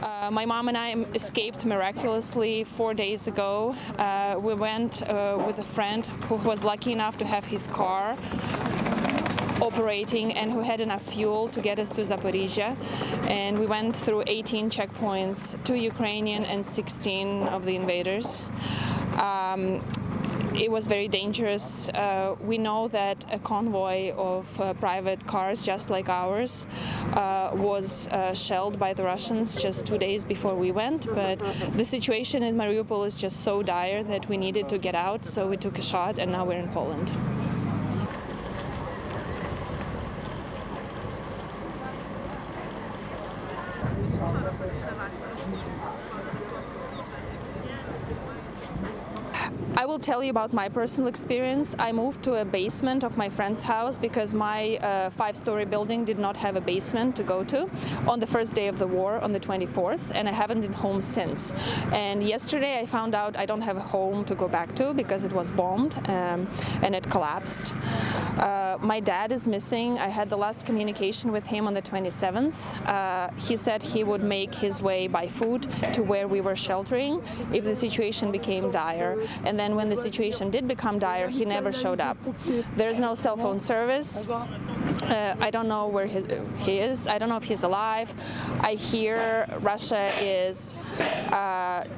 My mom and I escaped miraculously 4 days ago. We went with a friend who was lucky enough to have his car operating and who had enough fuel to get us to Zaporizhzhia. And we went through 18 checkpoints, 2 Ukrainian and 16 of the invaders. It was very dangerous. We know that a convoy of private cars, just like ours, was shelled by the Russians just 2 days before we went. But the situation in Mariupol is just so dire that we needed to get out, so we took a shot, and now we're in Poland. I will tell you about my personal experience. I moved to a basement of my friend's house because my 5-story building did not have a basement to go to on the first day of the war, on the 24th, and I haven't been home since. And yesterday I found out I don't have a home to go back to because it was bombed and it collapsed. My dad is missing. I had the last communication with him on the 27th. He said he would make his way by foot to where we were sheltering if the situation became dire. And then when the situation did become dire, he never showed up. There's no cell phone service. I don't know where he is. I don't know if he's alive. I hear Russia is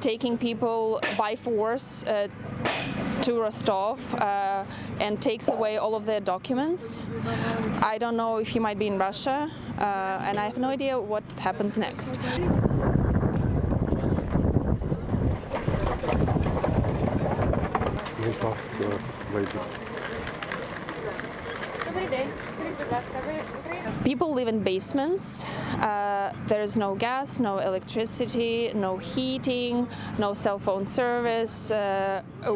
taking people by force to Rostov and takes away all of their documents. I don't know if he might be in Russia, and I have no idea what happens next. People live in basements. There is no gas, no electricity, no heating, no cell phone service.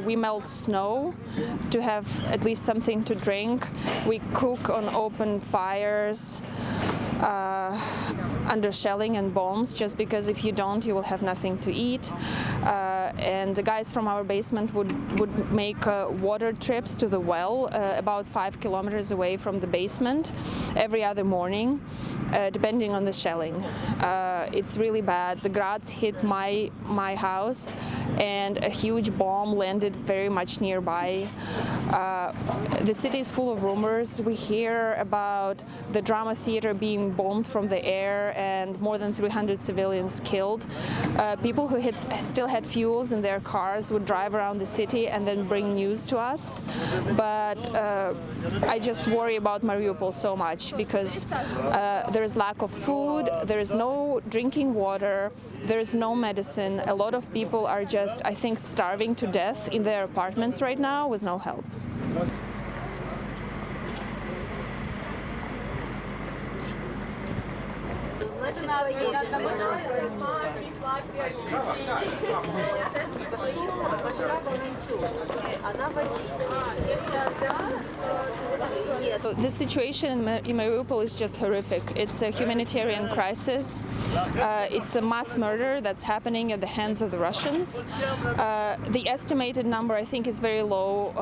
We melt snow to have at least something to drink. We cook on open fires under shelling and bombs, just because if you don't, you will have nothing to eat. And the guys from our basement would make water trips to the well about 5 kilometers away from the basement every other morning, depending on the shelling. It's really bad. The grads hit my house, and a huge bomb landed very much nearby. The city is full of rumors. We hear about the drama theater being bombed from the air and more than 300 civilians killed. People who still had fuels in their cars would drive around the city and then bring news to us. But I just worry about Mariupol so much because there is lack of food, there is no drinking water, there is no medicine. A lot of people are just, I think, starving to death in their apartments right now with no help. The situation in Mariupol is just horrific. It's a humanitarian crisis. It's a mass murder that's happening at the hands of the Russians. The estimated number, I think, is very low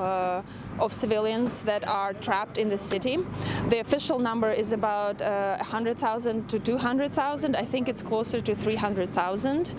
of civilians that are trapped in the city. The official number is about 100,000 to 200,000. I think it's closer to 300,000.